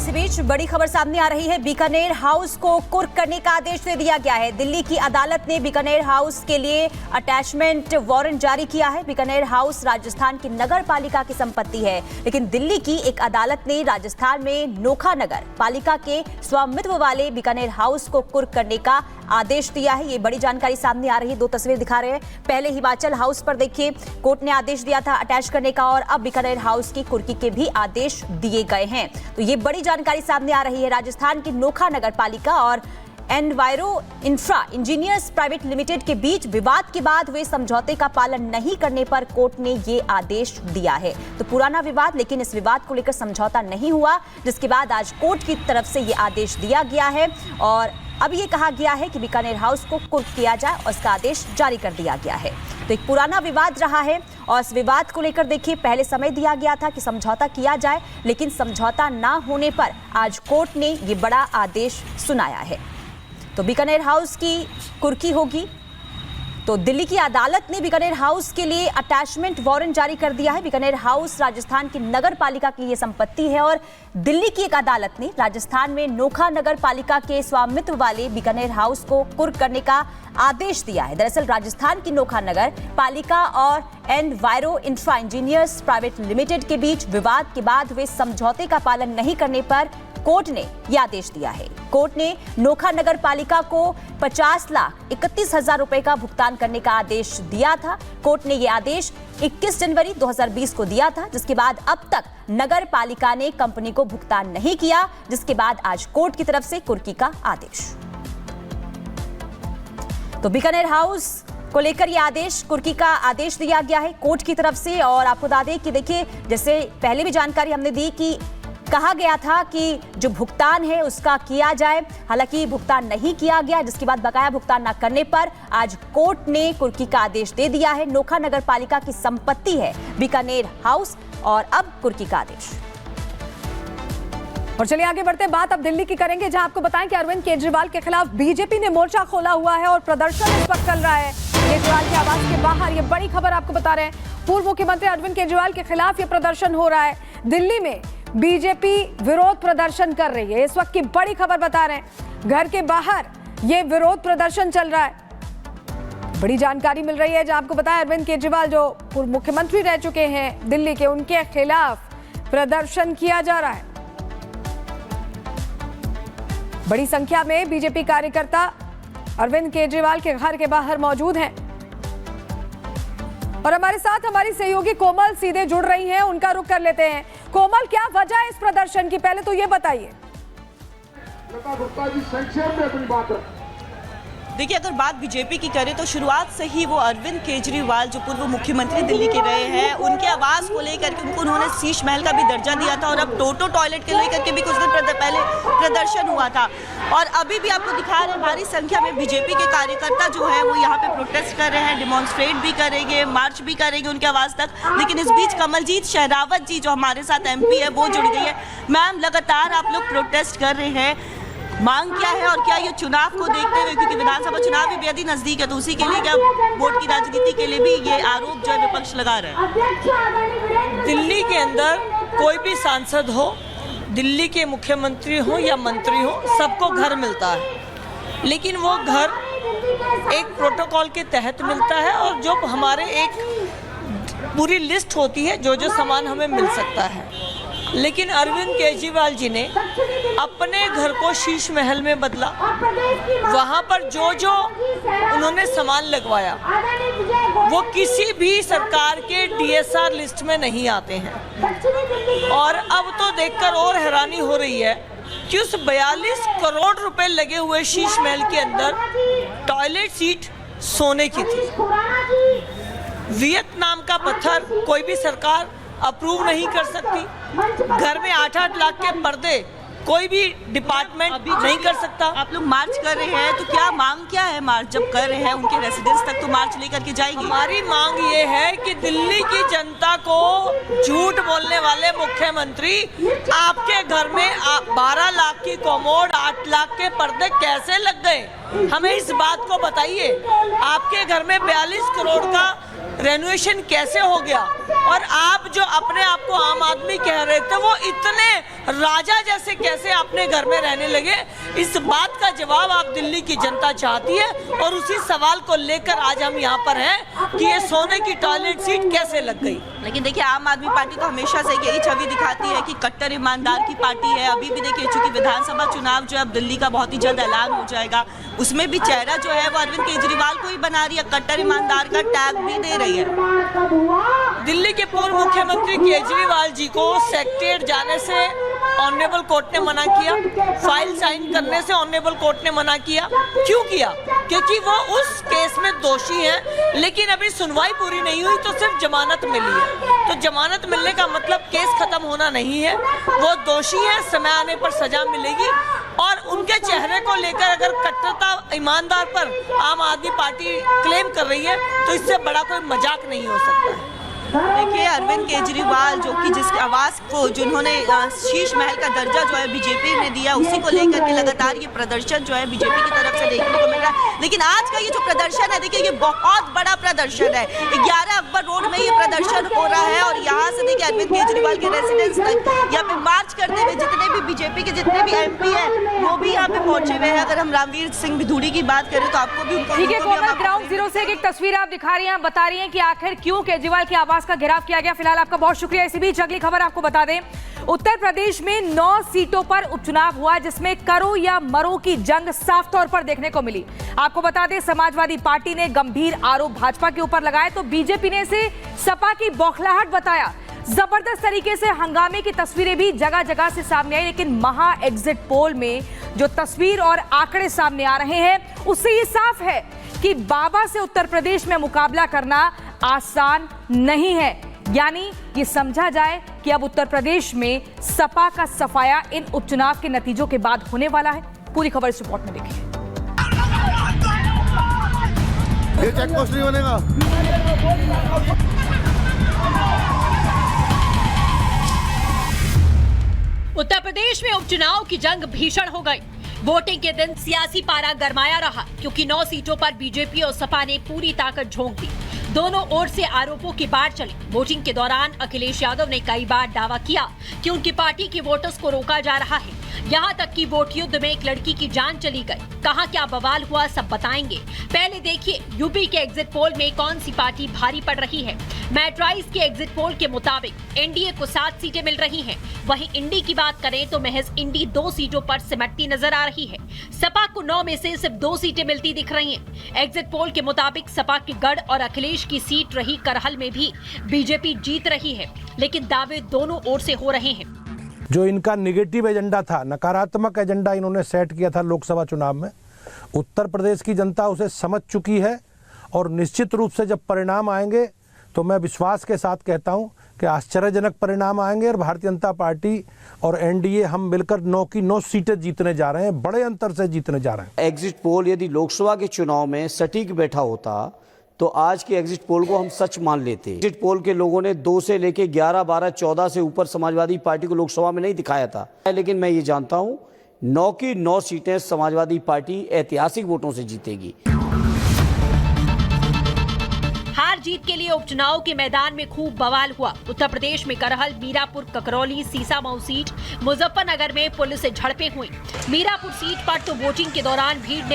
इसी बीच बड़ी खबर सामने आ रही है। बीकानेर हाउस को कुर्क करने का आदेश दे दिया गया है। दिल्ली की अदालत ने बीकानेर हाउस के लिए अटैचमेंट वारंट जारी किया है। बीकानेर हाउस राजस्थान की नगर पालिका की संपत्ति है, लेकिन दिल्ली की एक अदालत ने राजस्थान में नोखा नगर पालिका के स्वामित्व वाले बीकानेर हाउस को कुर्क करने का आदेश दिया है। ये बड़ी जानकारी सामने आ रही है। दो तस्वीर दिखा रहे हैं। पहले हिमाचल हाउस पर देखिए, कोर्ट ने आदेश दिया था अटैच करने का, और अब बीकानेर हाउस की कुर्की के भी आदेश दिए गए हैं। तो ये बड़ी जानकारी सामने आ रही है। राजस्थान की नोखा नगर पालिका और enviro infra engineers private limited के बीच विवाद के बाद हुए समझौते का पालन नहीं करने पर कोर्ट ने ये आदेश दिया है। तो पुराना विवाद, लेकिन इस विवाद को लेकर समझौता नहीं हुआ, जिसके बाद आज कोर्ट की तरफ से ये आदेश दिया गया है और अब ये कहा गया है कि बीकानेर हाउस को कुर्क किया जाए और इसका आदेश जारी कर दिया गया है। तो एक पुराना विवाद रहा है और इस विवाद को लेकर देखिए, पहले समय दिया गया था कि समझौता किया जाए, लेकिन समझौता ना होने पर आज कोर्ट ने ये बड़ा आदेश सुनाया है। तो बीकानेर हाउस की कुर्की होगी। तो दिल्ली की अदालत ने बीकानेर हाउस के लिए अटैचमेंट वारंट जारी कर दिया है। बीकानेर हाउस राजस्थान की नगर पालिका की ये संपत्ति है और दिल्ली की एक अदालत ने राजस्थान में नोखा नगर पालिका के स्वामित्व वाले बीकानेर हाउस को कुर्क करने का आदेश दिया है। दरअसल राजस्थान की नोखा नगर पालिका और enviro infra engineers private limited के बीच विवाद के बाद हुए समझौते का पालन नहीं करने पर कोर्ट ने यह आदेश दिया है। कोर्ट ने नोखा नगर पालिका को 50,31,000 रुपए का भुगतान करने का आदेश दिया था। कोर्ट ने यह आदेश 21 जनवरी 2020 को दिया था, जिसके बाद अब तक नगर पालिका ने कंपनी को भुगतान नहीं किया, जिसके बाद आज कोर्ट की तरफ से कुर्की का आदेश। तो बीकानेर हाउस को लेकर यह आदेश, कुर्की का आदेश दिया गया है कोर्ट की तरफ से। और आपको बता दें कि देखिए, जैसे पहले भी जानकारी हमने दी कि कहा गया था कि जो भुगतान है उसका किया जाए, हालांकि भुगतान नहीं किया गया, जिसके बाद बकाया भुगतान न करने पर आज कोर्ट ने कुर्की का आदेश दे दिया है। नोखा नगर पालिका की संपत्ति है बीकानेर हाउस और अब कुर्की का आदेश। और चलिए आगे बढ़ते हैं, बात अब दिल्ली की करेंगे, जहां आपको बताएं कि अरविंद केजरीवाल के खिलाफ बीजेपी ने मोर्चा खोला हुआ है और प्रदर्शन इस वक्त चल रहा है केजरीवाल के आवास के बाहर। ये बड़ी खबर आपको बता रहे हैं। पूर्व मुख्यमंत्री अरविंद केजरीवाल के खिलाफ ये प्रदर्शन हो रहा है। दिल्ली में बीजेपी विरोध प्रदर्शन कर रही है। इस वक्त की बड़ी खबर बता रहे हैं, घर के बाहर ये विरोध प्रदर्शन चल रहा है। बड़ी जानकारी मिल रही है, जहां आपको बताया अरविंद केजरीवाल जो पूर्व मुख्यमंत्री रह चुके हैं दिल्ली के, उनके खिलाफ प्रदर्शन किया जा रहा है। बड़ी संख्या में बीजेपी कार्यकर्ता अरविंद केजरीवाल के घर के बाहर मौजूद हैं और हमारे साथ हमारी सहयोगी कोमल सीधे जुड़ रही हैं, उनका रुख कर लेते हैं। कोमल, क्या वजह है इस प्रदर्शन की, पहले तो ये बताइए। देखिए, अगर बात बीजेपी की करें तो शुरुआत से ही वो अरविंद केजरीवाल जो पूर्व मुख्यमंत्री दिल्ली के रहे हैं, उनके आवास को लेकर के उन्होंने शीश महल का भी दर्जा दिया था और अब टोटो टॉयलेट के लेकर के भी कुछ दिन पहले प्रदर्शन हुआ था। और अभी भी आपको दिखा रहे हैं, भारी संख्या में बीजेपी के कार्यकर्ता जो है वो यहाँ पे प्रोटेस्ट कर रहे हैं, डिमॉन्स्ट्रेट भी करेंगे, मार्च भी करेंगे उनके आवास तक। लेकिन इस बीच कमलजीत शेरावत जी जो हमारे साथ MP है वो जुड़ गई है। मैम, लगातार आप लोग प्रोटेस्ट कर रहे हैं, मांग क्या है और क्या ये चुनाव को देखते हुए, क्योंकि विधानसभा चुनाव भी बेहद ही नजदीक है, तो उसी के लिए क्या वोट की राजनीति के लिए भी ये आरोप जो है विपक्ष लगा रहे हैं? दिल्ली के अंदर कोई भी सांसद हो, दिल्ली के मुख्यमंत्री हो या मंत्री हो, सबको घर मिलता है, लेकिन वो घर एक प्रोटोकॉल के तहत मिलता है और जो हमारे एक पूरी लिस्ट होती है जो सामान हमें मिल सकता है। लेकिन अरविंद केजरीवाल जी ने अपने घर को शीश महल में बदला, वहाँ पर जो उन्होंने सामान लगवाया वो किसी भी सरकार के DSR लिस्ट में नहीं आते हैं। और अब तो देखकर और हैरानी हो रही है कि उस 42 करोड़ रुपए लगे हुए शीश महल के अंदर टॉयलेट सीट सोने की थी। वियतनाम का पत्थर कोई भी सरकार अप्रूव नहीं कर सकती। घर में 8-8 लाख के पर्दे कोई भी डिपार्टमेंट नहीं कर सकता। आप लोग मार्च कर रहे हैं, तो क्या मांग क्या है? मार्च जब कर रहे हैं उनके रेसिडेंस तक तो मार्च लेकर के जाएंगे। हमारी मांग ये है कि दिल्ली की जनता को झूठ बोलने वाले मुख्यमंत्री आपके घर में 12 लाख की कॉमोड, 8 लाख के पर्दे कैसे लग गए, हमें इस बात को बताइए। आपके घर में 42 करोड़ का रेनोवेशन कैसे हो गया? और आप जो अपने आप को आम आदमी कह रहे थे वो इतने राजा जैसे कैसे अपने घर में रहने लगे, इस बात का जवाब आप दिल्ली की जनता चाहती है। और उसी सवाल को लेकर आज हम यहाँ पर हैं कि ये सोने की टॉयलेट सीट कैसे लग गई। लेकिन देखिए, आम आदमी पार्टी तो हमेशा से यही छवि दिखाती है कि कट्टर ईमानदार की पार्टी है। अभी भी देखिए, चूंकि विधानसभा चुनाव जो है अब दिल्ली का बहुत ही जल्द ऐलान हो जाएगा, उसमें भी चेहरा जो है वो अरविंद केजरीवाल को ही बना रही है, कट्टर ईमानदार का टैग भी दे रही है। दिल्ली के पूर्व मुख्यमंत्री केजरीवाल जी को सेक्रेटेरिएट जाने से ऑनरेबल कोर्ट ने मना किया, फाइल साइन करने से ऑनरेबल कोर्ट ने मना किया। क्यों किया? क्योंकि वो उस केस में दोषी हैं, लेकिन अभी सुनवाई पूरी नहीं हुई तो सिर्फ जमानत मिली है। तो जमानत मिलने का मतलब केस खत्म होना नहीं है। वो दोषी है, समय आने पर सजा मिलेगी। और उनके चेहरे को लेकर अगर कट्टरता ईमानदार पर आम आदमी पार्टी क्लेम कर रही है तो इससे बड़ा कोई मजाक नहीं हो सकता है। देखिए, अरविंद केजरीवाल जो कि जिसके आवास को जिन्होंने शीश महल का दर्जा जो है बीजेपी ने दिया, उसी को लेकर के लगातार ये प्रदर्शन जो है बीजेपी की तरफ से देखने को मिल रहा है। लेकिन आज का ये जो प्रदर्शन है, देखिए ये बहुत बड़ा प्रदर्शन है। 11 अकबर रोड में ये प्रदर्शन हो रहा है और यहाँ से देखिए अरविंद केजरीवाल के रेसिडेंस तक यहाँ पे मार्च करते हुए जितने भी बीजेपी के जितने भी MP हैं वो भी यहाँ पे पहुंचे हुए हैं। अगर हम रामवीर सिंह विधूड़ी की बात करें तो आपको भी उनको ठीक है, कोमल, ग्राउंड जीरो से एक तस्वीर आप दिखा रही हैं, बता रही हैं कि आखिर क्यों केजरीवाल के आवास का घेराव किया गया। फिलहाल आपका बहुत शुक्रिया। इसी बीच अगली खबर आपको बता दें, उत्तर प्रदेश में 9 सीटों पर उपचुनाव हुआ, जिसमें करो या मरो की जंग साफ तौर पर देखने को मिली। आपको बता दें, समाजवादी पार्टी ने गंभीर आरोप भाजपा के ऊपर लगाए तो बीजेपी ने इसे सपा की बौखलाहट बताया। जबरदस्त तरीके से हंगामे की तस्वीरें भी जगह जगह से सामने आई, लेकिन महा एग्जिट पोल में जो तस्वीर और आंकड़े सामने आ रहे हैं उससे ये साफ है कि बाबा से उत्तर प्रदेश में मुकाबला करना आसान नहीं है। यानी ये समझा जाए कि अब उत्तर प्रदेश में सपा का सफाया इन उपचुनाव के नतीजों के बाद होने वाला है। पूरी खबर इस रिपोर्ट में देखिए। ये चेक पोस्ट नहीं बनेगा। उत्तर प्रदेश में उपचुनाव की जंग भीषण हो गई। वोटिंग के दिन सियासी पारा गरमाया रहा, क्योंकि 9 सीटों पर बीजेपी और सपा ने पूरी ताकत झोंक दी। दोनों ओर से आरोपों की बाढ़ चली। वोटिंग के दौरान अखिलेश यादव ने कई बार दावा किया कि उनकी पार्टी के वोटर्स को रोका जा रहा है। यहाँ तक कि वोट युद्ध में एक लड़की की जान चली गई। कहाँ क्या बवाल हुआ, सब बताएंगे। पहले देखिए यूपी के एग्जिट पोल में कौन सी पार्टी भारी पड़ रही है। मैट्राइज के एग्जिट पोल के मुताबिक एनडीए को 7 सीटें मिल रही हैं। वहीं इंडी की बात करें तो महज इंडी 2 सीटों पर सिमटती नजर आ रही है। सपा को 9 में से सिर्फ 2 सीटें मिलती दिख रही हैं। एग्जिट पोल के मुताबिक सपा के गढ़ और अखिलेश की सीट रही करहल में भी बीजेपी जीत रही है, लेकिन दावे दोनों ओर से हो रहे हैं। जो इनका नेगेटिव एजेंडा था, नकारात्मक एजेंडा इन्होंने सेट किया था लोकसभा चुनाव में, उत्तर प्रदेश की जनता उसे समझ चुकी है। और निश्चित रूप से जब परिणाम आएंगे तो मैं विश्वास के साथ कहता हूं कि आश्चर्यजनक परिणाम आएंगे और भारतीय जनता पार्टी और एनडीए हम मिलकर 9 की 9 सीटें जीतने जा रहे हैं, बड़े अंतर से जीतने जा रहे हैं। एग्जिट पोल यदि लोकसभा के चुनाव में सटीक बैठा होता तो आज के एग्जिट पोल को हम सच मान लेते। एग्जिट पोल के लोगों ने 2 से लेके 11, 12, 14 से ऊपर समाजवादी पार्टी को लोकसभा में नहीं दिखाया था, लेकिन मैं ये जानता हूं 9 की 9 सीटें समाजवादी पार्टी ऐतिहासिक वोटों से जीतेगी। हार जीत के लिए उपचुनाव के मैदान में खूब बवाल हुआ। उत्तर प्रदेश में करहल, मीरापुर, ककरौली, सीसामऊ सीट, मुजफ्फरनगर में पुलिस से झड़पें हुई। मीरापुर सीट पर तो वोटिंग के दौरान भीड़ ने